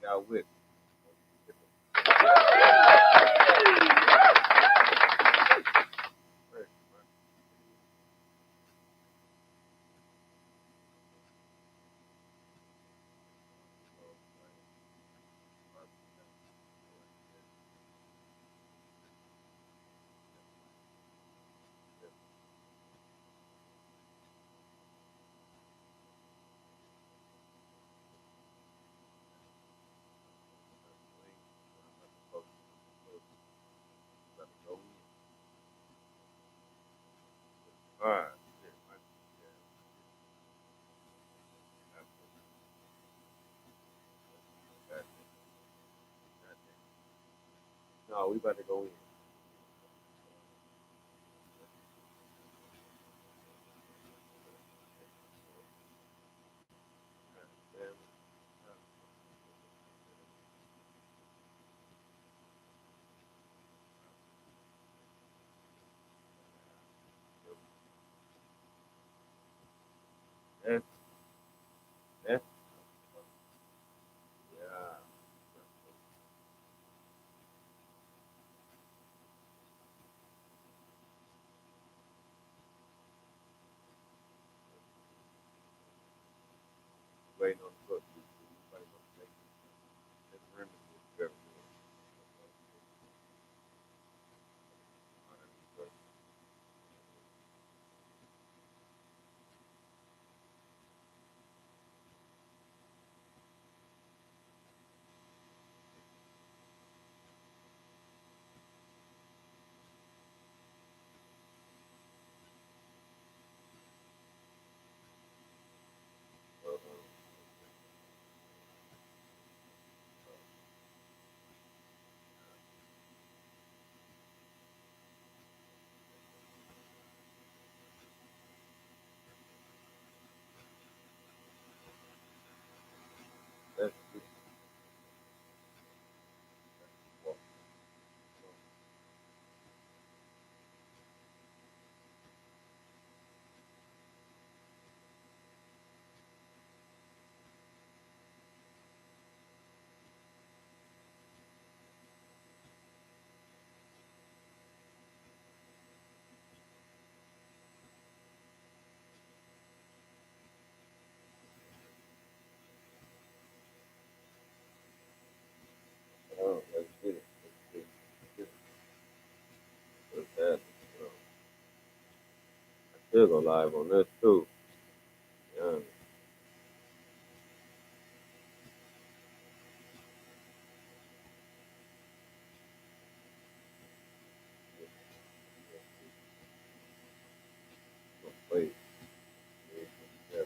hang out with. All right. No, we about to go in. That's that's yeah. Waiting on the book. Waiting on the next. That's remedy. Whatever it is. That's let's get it. Let's get it. I still go live on this too. Yeah. Wait. Yeah.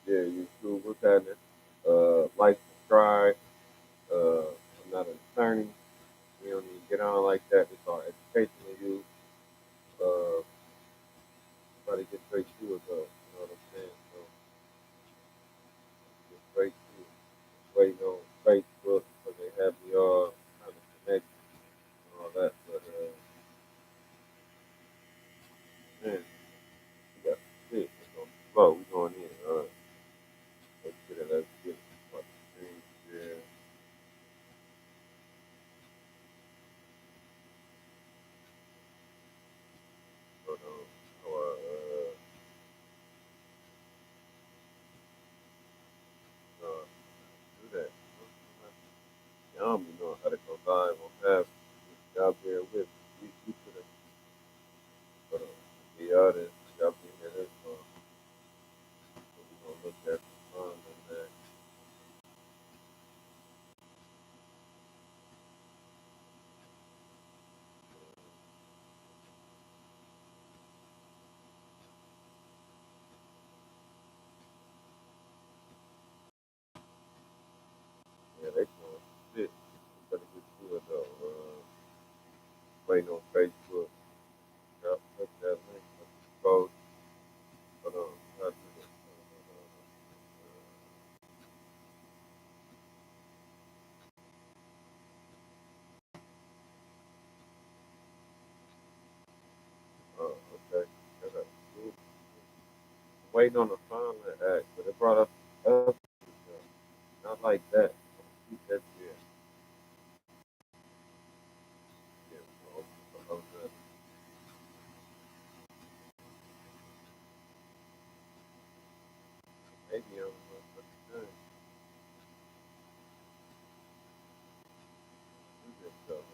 Yeah, YouTube, what's happening? Like, subscribe. I'm not an attorney. We don't need to get on like that. It's all educational use. Uh, try to get straight to it though. You know what I'm saying? So get straight to it. Waiting on Facebook because they have me all kind of connected and all that. But man, we got some shit. We're going slow. We going in. Let's get it. Let's get it. About the screen share. Hold on. How do that? waiting on the final act, but it brought up other stuff. Not like that. Keep that shit. Yeah, bro. Maybe I'm not do this stuff.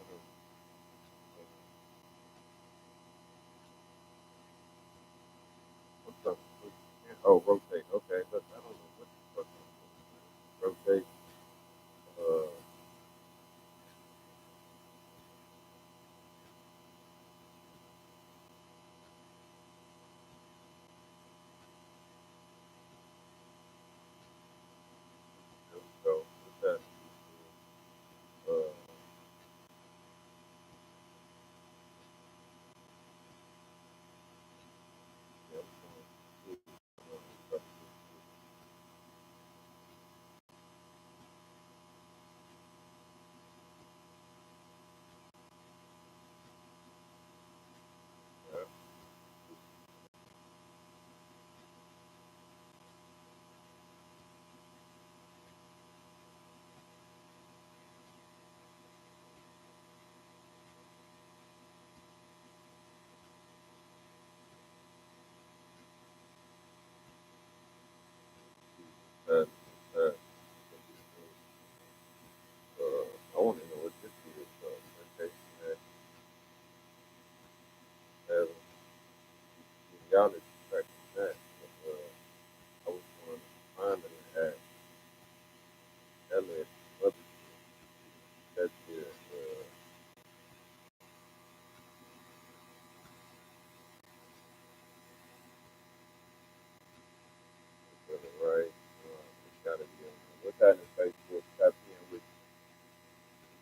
What's up? Oh, rotate. Okay, look, I don't know what the fuck I'm doing. Rotate. Uh, there we go. What's that? Uh, yeah, uh, uh, I want to know what this is. Rotation. Uh, y'all is practice that. But, I was going to find it and ask Elliot what that's it. Right. It's got to be on there. What's happening Facebook? Tap in with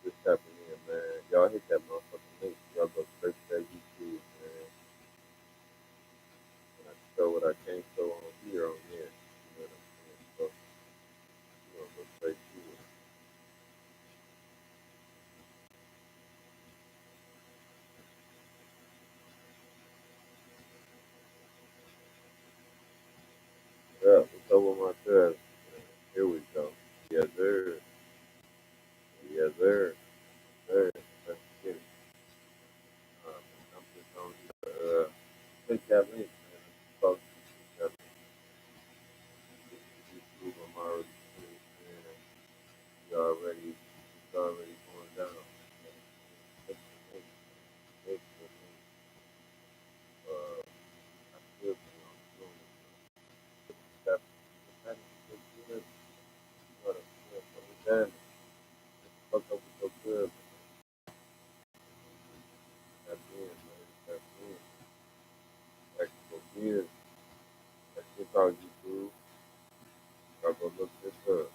just tapping in, man. Y'all hit that motherfucking link. Y'all go straight to that YouTube, man. And I can show what I can't show on here on there. You know what I'm saying? So you know, go straight to it. Yeah, what's up with my cousin? Here we go. Yes, sir. Yes, sir. Sir. Let's get it. I'm just on here. Click that link, man. Folks, click that YouTube. I'm already man. You already, it's already going down. Click the link. Click the link. I still be on Zoom. Tap, tap, click good. What a, what a damn. Fuck up so good. Tap in, man. Tap in. Actual gears. That shit on YouTube. I go look this up.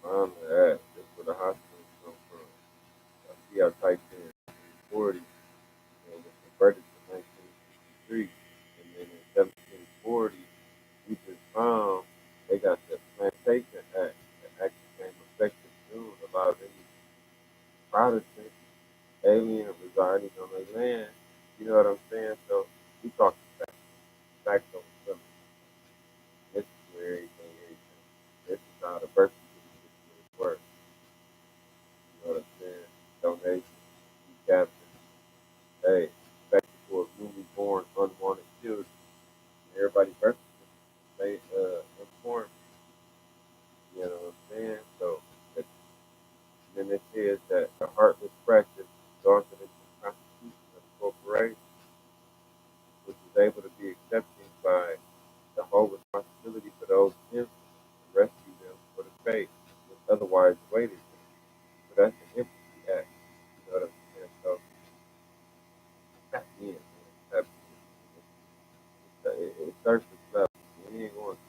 Find the app. This where the hospital come from. I see I typed in 40 and it converted to 1963. And then in 1740, we just found they got the Plantation Act that actually came effective June about any Protestant alien residing on their land. You know what I'm saying? So we talking facts over something. This is where everything. This is how the birth certificate works. You know what I'm saying? Donation, captain, hey, expected for newly born unwanted children. Everybody birth certificate they informed. You know what I'm saying? So it, then it says that the heartless practice resulted in the Constitution of the corporation, which is able to be accepted by the whole responsibility for those infants to rescue them for the fate which otherwise awaited them. So that's the empathy act. You know what I'm saying? So tap in, man. Tap in. It surface level. You ain't going to.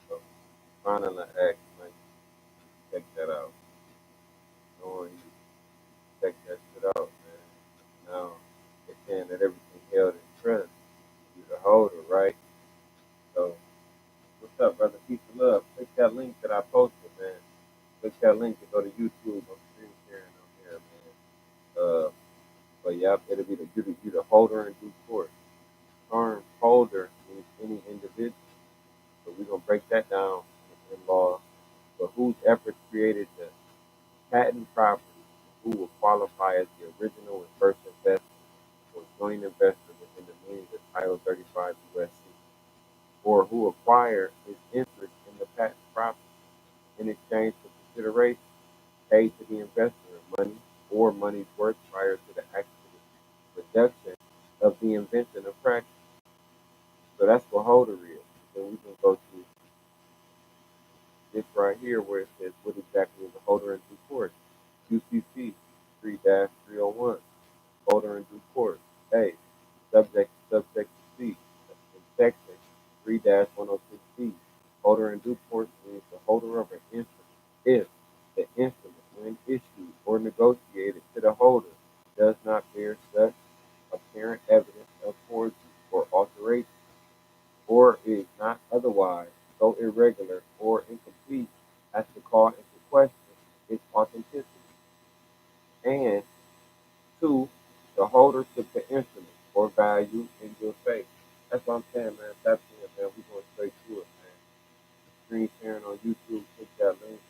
So final act, like, check that out. Knowing you check that shit out, man. Now, they're saying that everything held in trust. You the holder, right? So, what's up, brother? Peace and love. Click that link that I posted, man. Click that link to go to YouTube. I'm screen sharing on there, man. But yeah, it'll be you the holder in due course. Term holder any individual. So we're gonna break that down in law. But whose efforts created the patent property, who will qualify as the original and first investor or joint investor within the meaning of Title 35 USC, or who acquired his interest in the patent property in exchange for consideration paid to the investor in money or money's worth prior to the actual production of the invention of practice. So that's what holder is. Then we can go to this right here where it says what exactly is a holder in due course. UCC 3-301, holder in due course. A, subject C, in section 3-106B, holder in due course means the holder of an instrument if the instrument, when issued or negotiated to the holder, does not bear such apparent evidence of forgery or alteration, or is not otherwise so irregular or incomplete as to call into question its authenticity. And two, the holder took the instrument or value in good faith. That's what I'm saying, man. That's it, man. We're going straight to it, man. Screen sharing on YouTube, click that link.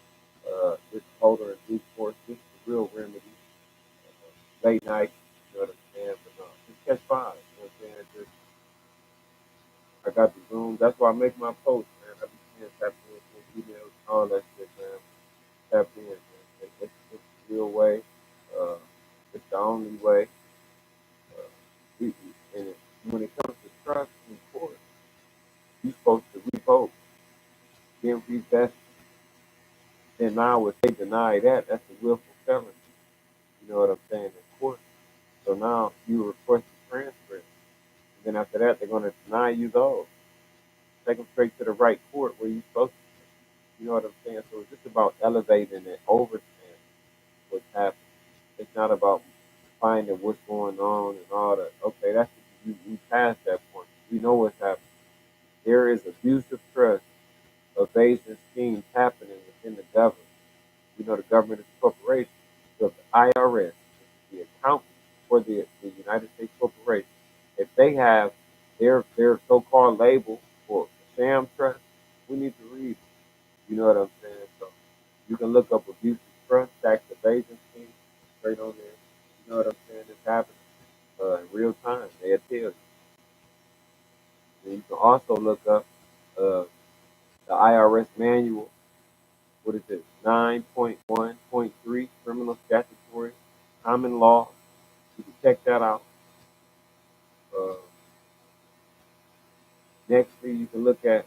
This holder in due course, this is the real remedy. Late night, you know what I'm saying? But no, just catch five. You know what I'm saying? Just, I got the Zoom. That's why I make my posts, man. I be seeing tap in, emails, all that shit, man. Tap in, man. It's the real way. Uh, it's the only way. Uh, and when it comes to trust in court, you're supposed to revoke, then revest. And now if they deny that, that's a willful felony. You know what I'm saying, in court. So now you request a transcript. And then after that, they're going to deny you those. Take them straight to the right court where you're supposed to. You know what I'm saying? So it's just about elevating and overstanding what's happening. It's not about finding what's going on and all that. Okay, that's we passed that point. We know what's happening. There is abuse of trust, evasion schemes happening within the government. You know, the government is a corporation. So the IRS, the accountant for the United States corporation, if they have their so-called label for sham trust, we need to read it. You know what I'm saying? So you can look up abuse of trust, tax evasion schemes, straight on there. You know what I'm saying? It's happening in real time. They'll tell you. And you can also look up uh, the IRS manual. What is it? 9.1.3 criminal statutory common law. You can check that out. Uh, Nextly, you can look at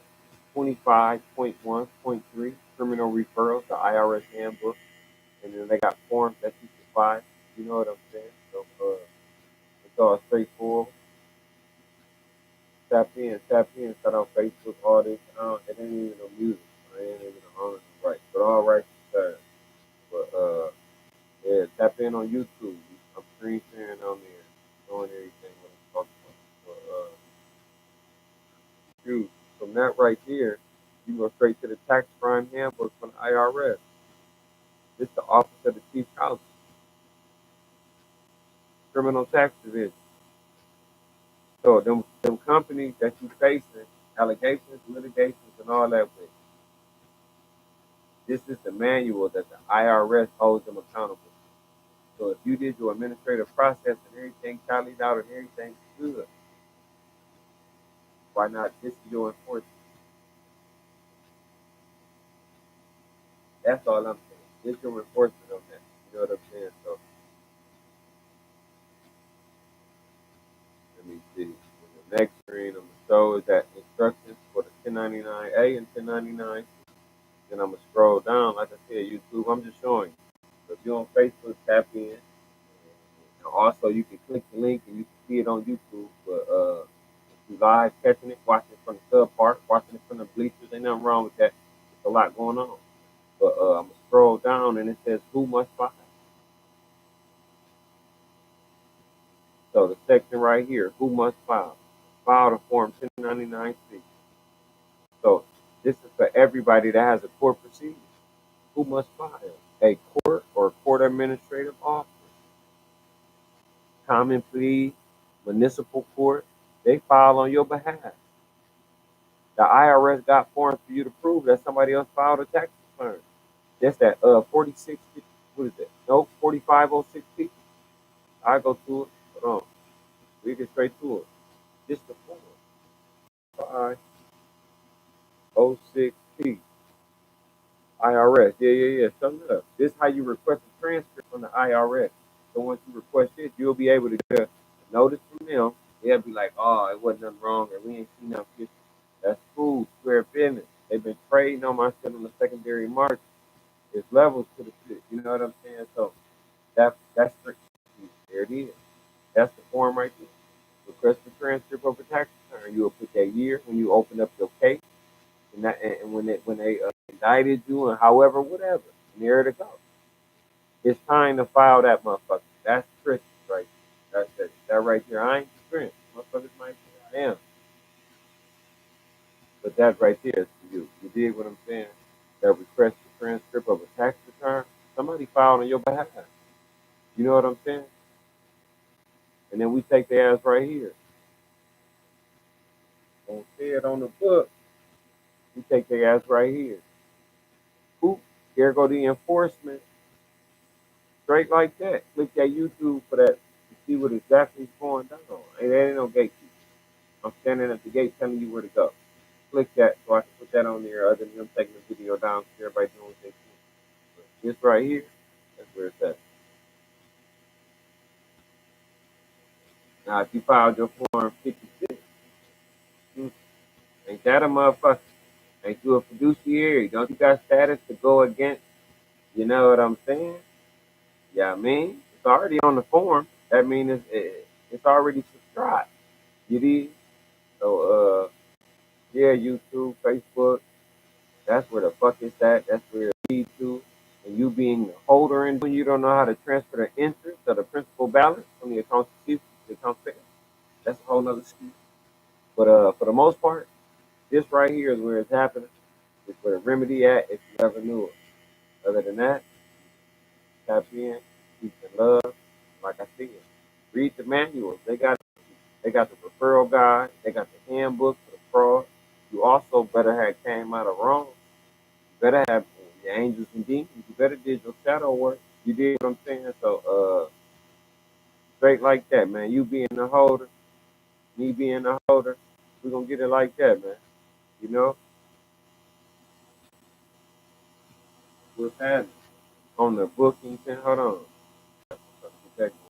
25.1.3 criminal referrals, the IRS handbook, and then they got forms that you can find. You know what I'm saying? So it's all straightforward. Tap in, start on Facebook, all this. It ain't even no music. It ain't even no honor right. But all right, but yeah, tap in on YouTube. I'm screen sharing on there, showing everything what I'm talking about. But shoot, from that right there, you go straight to the tax crime handbook from the IRS. This is the Office of the Chief Counsel, Criminal Tax Division. So them companies that you facing allegations, litigations, and all that with, this is the manual that the IRS holds them accountable. So if you did your administrative process and everything tallied out and everything's good, why not this is your enforcement? That's all I'm saying. This is your enforcement on that. You know what I'm saying? So let me see. In the next screen I'm gonna show is that instructions for the 1099A and 1099. Then I'm gonna scroll down. Like I said, YouTube, I'm just showing you. So if you're on Facebook, tap in. And also, you can click the link and you can see it on YouTube. But if you live catching it, watching it from the sub part, watching it from the bleachers, ain't nothing wrong with that. There's a lot going on. But I'm gonna scroll down and it says who must file. So the section right here, who must file? File the form 1099-C. So this is for everybody that has a court proceeding. Who must file? A court or court administrative office, common pleas, municipal court, they file on your behalf. The IRS got forms for you to prove that somebody else filed a tax return. That's that 46, what is it? No, 4506P. I go to it. Hold on. We get straight to it. Just the form. 4506P. IRS. Yeah. Sum it up. This is how you request a transcript from the IRS. So once you request it, you'll be able to get a notice from them. They'll be like, oh, it wasn't nothing wrong, or we ain't seen nothing. That's cool. Square business. They've been trading on my shit on the secondary market. There's levels to the shit. You know what I'm saying? So that's strictly, there it is. That's the form right there. Request the transcript of a tax return. You will put that year when you open up your case, and when they indicted you and however whatever, and there to go. It's time to file that motherfucker. That's Christmas right there. That right there. I ain't experienced. Motherfuckers might say I am, but that right there is for you. You dig what I'm saying? That request the transcript of a tax return. Somebody filed on your behalf. You know what I'm saying? And then we take the ass right here. Don't say it on the book. We take the ass right here. Oop, there go the enforcement. Straight like that. Click that YouTube for that to see what exactly is going down. And there ain't no gatekeeper. I'm standing at the gate telling you where to go. Click that so I can put that on there other than them taking the video down so everybody doing what they can. This right here, that's where it's at. Now, if you filed your form 56, ain't that a motherfucker? Ain't you a fiduciary? Don't you got status to go against? You know what I'm saying? Yeah, I mean, it's already on the form. That means it's already subscribed. You did? So, yeah, YouTube, Facebook, that's where the fuck it's at. That's where it leads to. And you being the holder and when you don't know how to transfer the interest or the principal balance from the account receivable to the account payable, that's a whole nother excuse. But for the most part, this right here is where it's happening. It's where the remedy at if you ever knew it. Other than that, tap in, peace and love. Like I said, read the manuals. They got the referral guide. They got the handbook for the fraud. You also better have came out of wrong. You better have your angels and demons. You better did your shadow work. You did what I'm saying? So straight like that, man. You being the holder, me being the holder, we're gonna get it like that, man. You know? What's happening? On the booking, hold on.